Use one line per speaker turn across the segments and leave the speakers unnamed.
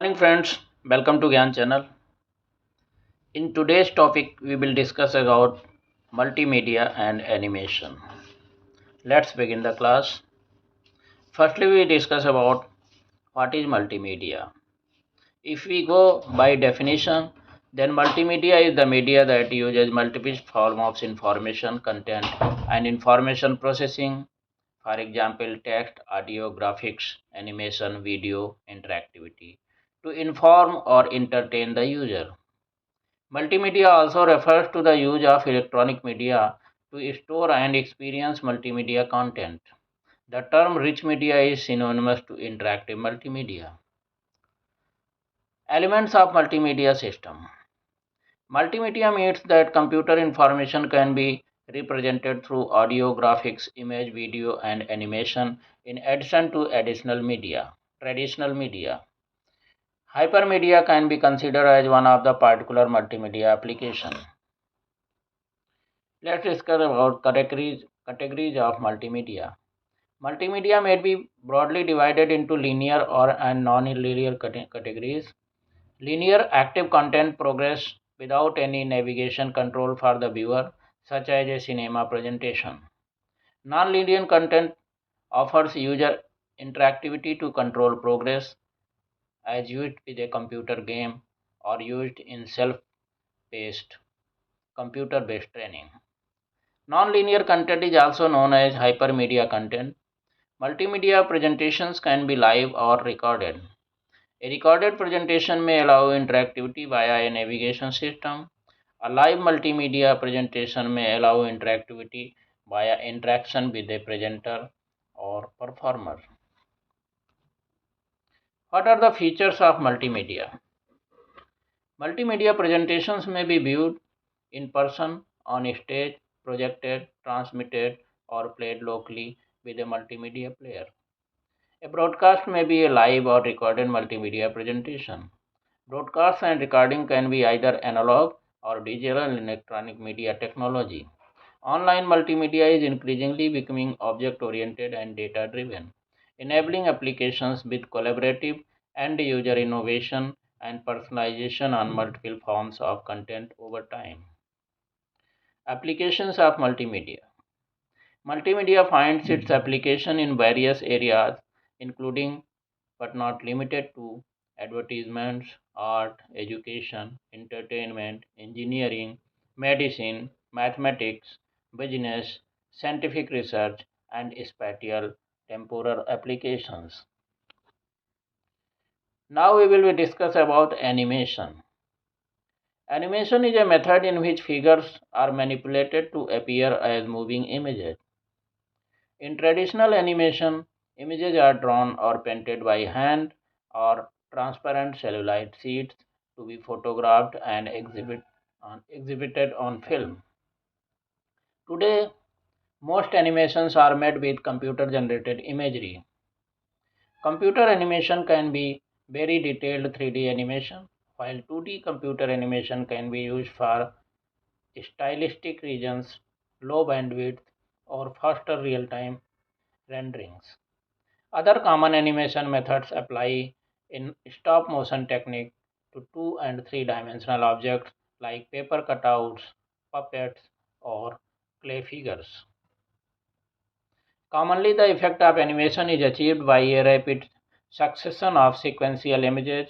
Morning friends, welcome to Gyan channel. In today's topic we will discuss about multimedia and animation. Let's begin the class. Firstly we discuss about what is multimedia. If we go by definition, then multimedia is the media that uses multiple forms of information, content and information processing. For example, text, audio, graphics, animation, video, interactivity to inform or entertain the user. Multimedia also refers to the use of electronic media to store and experience multimedia content. The term rich media is synonymous to interactive multimedia. Elements of multimedia system. Multimedia means that computer information can be represented through audio, graphics, image, video, and animation in addition to additional media, traditional media. Hypermedia can be considered as one of the particular multimedia application. Let's discuss about categories of multimedia. Multimedia may be broadly divided into linear or and non-linear categories. Linear active content progress without any navigation control for the viewer, such as a cinema presentation. Non-linear content offers user interactivity to control progress, as used with a computer game or used in self-paced computer-based training. Non-linear content is also known as hypermedia content. Multimedia presentations can be live or recorded. A recorded presentation may allow interactivity via a navigation system. A live multimedia presentation may allow interactivity via interaction with a presenter or performer. What are the features of multimedia? Multimedia presentations may be viewed in person, on a stage, projected, transmitted, or played locally with a multimedia player. A broadcast may be a live or recorded multimedia presentation. Broadcast and recording can be either analog or digital electronic media technology. Online multimedia is increasingly becoming object oriented and data driven, enabling applications with collaborative and user innovation and personalization on multiple forms of content over time. Applications of multimedia. Multimedia finds its application in various areas, including but not limited to advertisements, art, education, entertainment, engineering, medicine, mathematics, business, scientific research, and spatial temporal applications. Now we will discuss about animation. Animation is a method in which figures are manipulated to appear as moving images. In traditional animation, images are drawn or painted by hand or transparent cellulite sheets to be photographed and exhibited on film. Today, most animations are made with computer generated imagery. Computer animation can be very detailed 3D animation, while 2D computer animation can be used for stylistic regions, low bandwidth, or faster real time renderings. Other common animation methods apply in stop motion technique to 2 and 3 dimensional objects like paper cutouts, puppets, or clay figures. Commonly, the effect of animation is achieved by a rapid succession of sequential images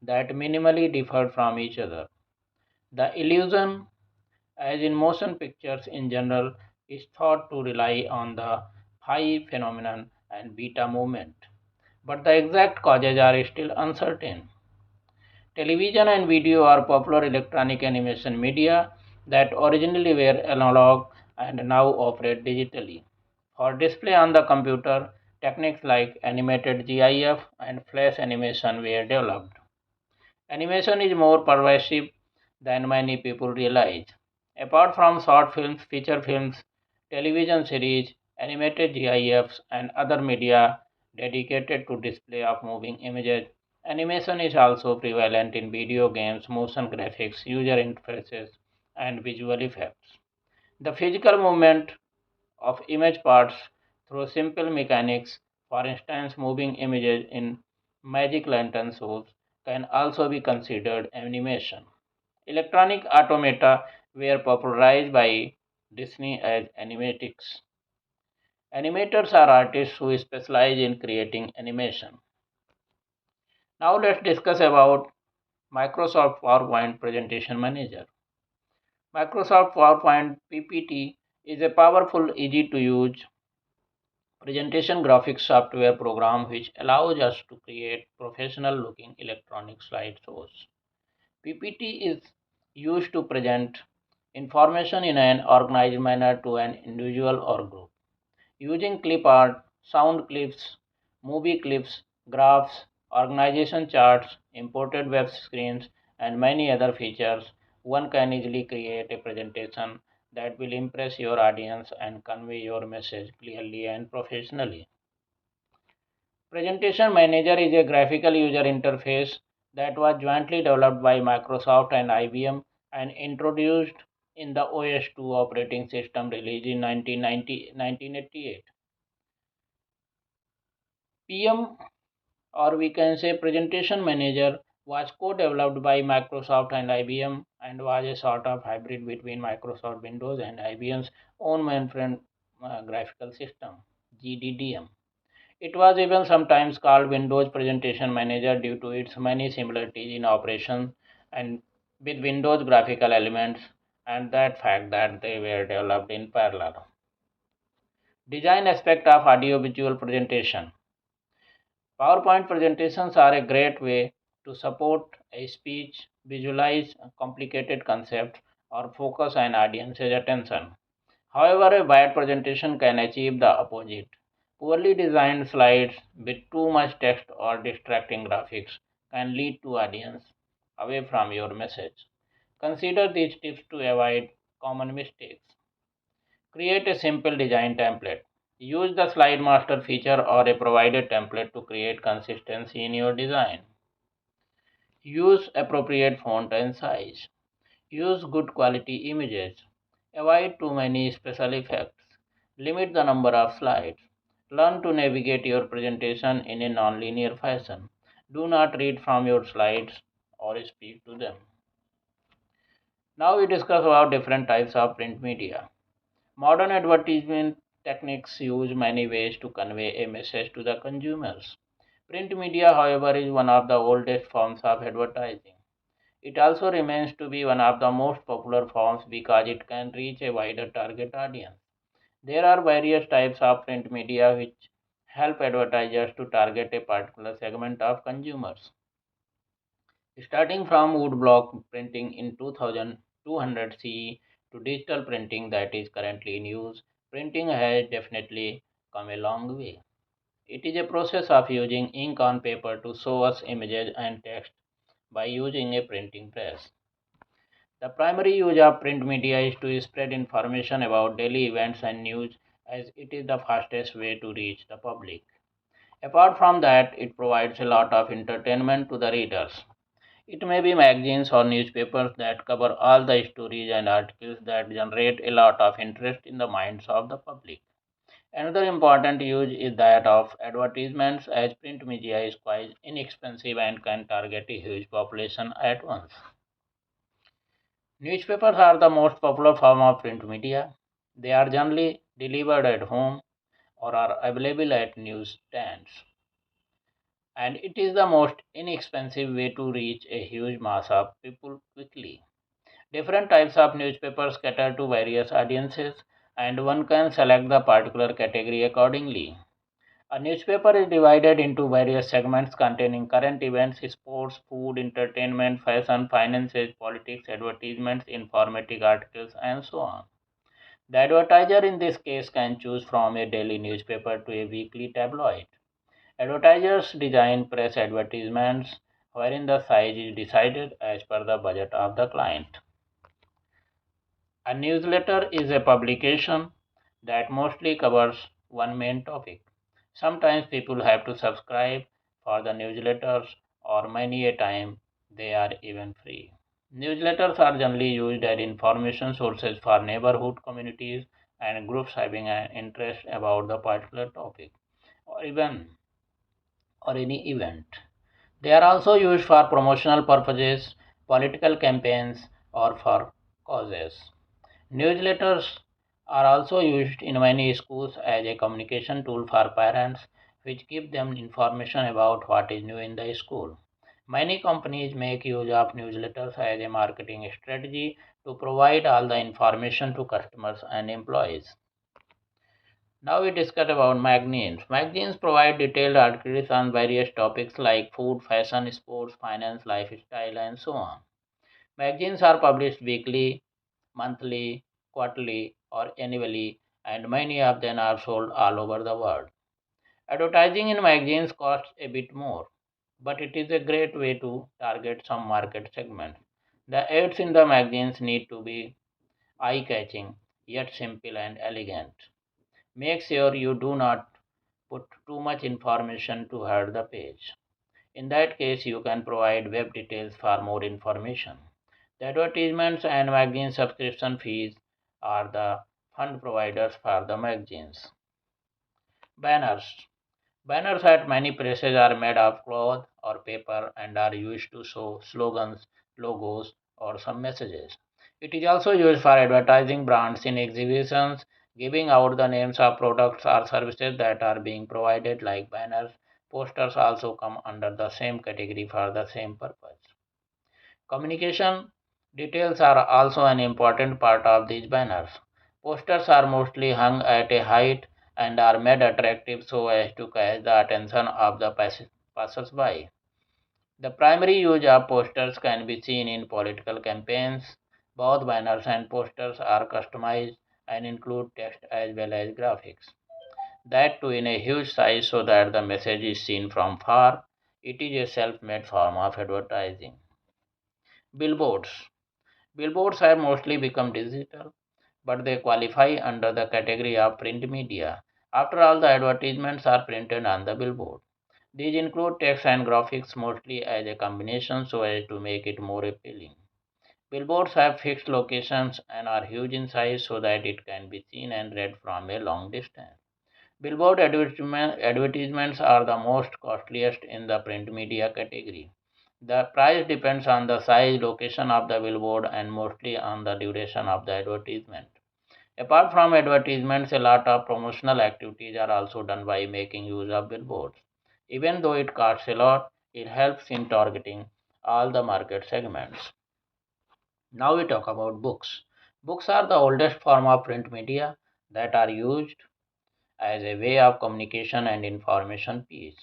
that minimally differ from each other. The illusion, as in motion pictures in general, is thought to rely on the phi phenomenon and beta movement, but the exact causes are still uncertain. Television and video are popular electronic animation media that originally were analog and now operate digitally. For display on the computer, techniques like animated GIF and flash animation were developed. Animation is more pervasive than many people realize. Apart from short films, feature films, television series, animated GIFs, and other media dedicated to display of moving images, animation is also prevalent in video games, motion graphics, user interfaces, and visual effects. The physical movement of image parts through simple mechanics, for instance, moving images in magic lantern shows, can also be considered animation. Electronic automata were popularized by Disney as animatics. Animators are artists who specialize in creating animation. Now let's discuss about Microsoft PowerPoint Presentation Manager. Microsoft PowerPoint PPT is a powerful, easy to use presentation graphics software program which allows us to create professional looking electronic slideshows. PPT is used to present information in an organized manner to an individual or group. Using clip art, sound clips, movie clips, graphs, organization charts, imported web screens, and many other features, one can easily create a presentation that will impress your audience and convey your message clearly and professionally. Presentation Manager is a graphical user interface that was jointly developed by Microsoft and IBM and introduced in the OS/2 operating system released in 1988. PM, or we can say Presentation Manager, was co-developed by Microsoft and IBM and was a sort of hybrid between Microsoft Windows and IBM's own mainframe graphical system, GDDM. It was even sometimes called Windows Presentation Manager due to its many similarities in operation and with Windows graphical elements and that fact that they were developed in parallel. Design aspect of audiovisual presentation. PowerPoint presentations are a great way to support a speech, visualize complicated concepts, or focus an audience's attention. However, a bad presentation can achieve the opposite. Poorly designed slides with too much text or distracting graphics can lead to audience away from your message. Consider these tips to avoid common mistakes. Create a simple design template. Use the slide master feature or a provided template to create consistency in your design. Use appropriate font and size. Use good quality images. Avoid too many special effects. Limit the number of slides. Learn to navigate your presentation in a non-linear fashion. Do not read from your slides or speak to them. Now we discuss about different types of print media. Modern advertisement techniques use many ways to convey a message to the consumers. Print media, however, is one of the oldest forms of advertising. It also remains to be one of the most popular forms because it can reach a wider target audience. There are various types of print media which help advertisers to target a particular segment of consumers. Starting from woodblock printing in 2200 CE to digital printing that is currently in use, printing has definitely come a long way. It is a process of using ink on paper to show us images and text by using a printing press. The primary use of print media is to spread information about daily events and news as it is the fastest way to reach the public. Apart from that, it provides a lot of entertainment to the readers. It may be magazines or newspapers that cover all the stories and articles that generate a lot of interest in the minds of the public. Another important use is that of advertisements as print media is quite inexpensive and can target a huge population at once. Newspapers are the most popular form of print media. They are generally delivered at home or are available at newsstands, and it is the most inexpensive way to reach a huge mass of people quickly. Different types of newspapers cater to various audiences, and one can select the particular category accordingly. A newspaper is divided into various segments containing current events, sports, food, entertainment, fashion, finances, politics, advertisements, informative articles, and so on. The advertiser in this case can choose from a daily newspaper to a weekly tabloid. Advertisers design press advertisements wherein the size is decided as per the budget of the client. A newsletter is a publication that mostly covers one main topic. Sometimes people have to subscribe for the newsletters, or many a time they are even free. Newsletters are generally used as information sources for neighborhood communities and groups having an interest about the particular topic or even or any event. They are also used for promotional purposes, political campaigns, or for causes. Newsletters are also used in many schools as a communication tool for parents, which give them information about what is new in the school. Many companies make use of newsletters as a marketing strategy to provide all the information to customers and employees. Now we discuss about magazines. Magazines provide detailed articles on various topics like food, fashion, sports, finance, lifestyle, and so on. Magazines are published weekly, monthly, quarterly, or annually, and many of them are sold all over the world. Advertising in magazines costs a bit more, but it is a great way to target some market segments. The ads in the magazines need to be eye catching, yet simple and elegant. Make sure you do not put too much information to hurt the page. In that case, you can provide web details for more information. The advertisements and magazine subscription fees are the fund providers for the magazines. Banners. Banners at many places are made of cloth or paper and are used to show slogans, logos, or some messages. It is also used for advertising brands in exhibitions, giving out the names of products or services that are being provided, like banners. Posters also come under the same category for the same purpose. Communication details are also an important part of these banners. Posters are mostly hung at a height and are made attractive so as to catch the attention of the passers-by. The primary use of posters can be seen in political campaigns. Both banners and posters are customized and include text as well as graphics. That too in a huge size so that the message is seen from far. It is a self-made form of advertising. Billboards. Billboards have mostly become digital, but they qualify under the category of print media. After all, the advertisements are printed on the billboard. These include text and graphics mostly as a combination so as to make it more appealing. Billboards have fixed locations and are huge in size so that it can be seen and read from a long distance. Billboard advertisements are the most costliest in the print media category. The price depends on the size, location of the billboard, and mostly on the duration of the advertisement. Apart from advertisements, a lot of promotional activities are also done by making use of billboards. Even though it costs a lot, it helps in targeting all the market segments. Now we talk about books. Books are the oldest form of print media that are used as a way of communication and information piece.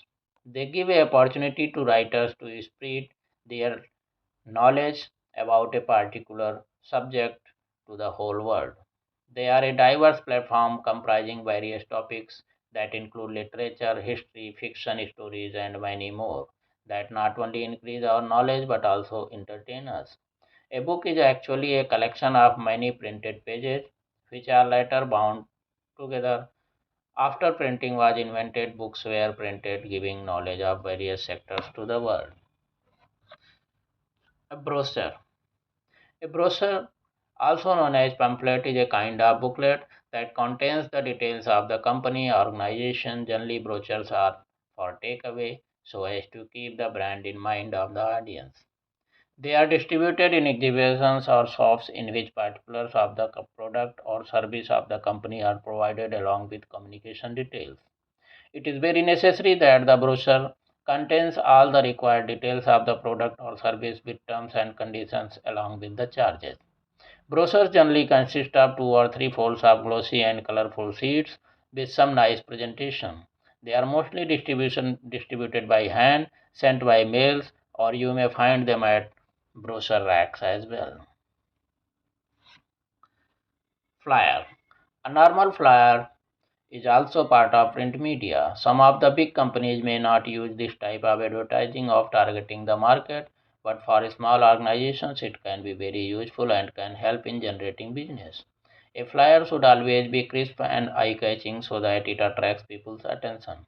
They give a opportunity to writers to spread their knowledge about a particular subject to the whole world. They are a diverse platform comprising various topics that include literature, history, fiction, stories, and many more that not only increase our knowledge but also entertain us. A book is actually a collection of many printed pages which are later bound together. After printing was invented, books were printed, giving knowledge of various sectors to the world. A brochure. A brochure, also known as pamphlet, is a kind of booklet that contains the details of the company or organization. Generally, brochures are for takeaway so as to keep the brand in mind of the audience. They are distributed in exhibitions or shops in which particulars of the product or service of the company are provided along with communication details. It is very necessary that the brochure contains all the required details of the product or service with terms and conditions along with the charges. Brochures generally consist of two or three folds of glossy and colorful sheets with some nice presentation. They are mostly distributed by hand, sent by mails, or you may find them at brochure racks as well. Flyer. A normal flyer is also part of print media. Some of the big companies may not use this type of advertising of targeting the market, but for small organizations it can be very useful and can help in generating business. A flyer should always be crisp and eye-catching so that it attracts people's attention.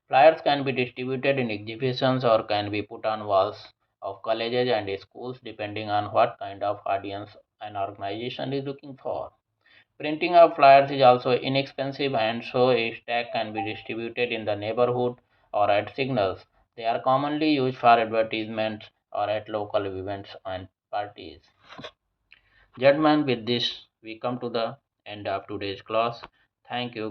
Flyers can be distributed in exhibitions or can be put on walls of colleges and schools depending on what kind of audience an organization is looking for. Printing of flyers is also inexpensive and so a stack can be distributed in the neighborhood or at signals. They are commonly used for advertisements or at local events and parties. Gentlemen, with this, we come to the end of today's class. Thank you.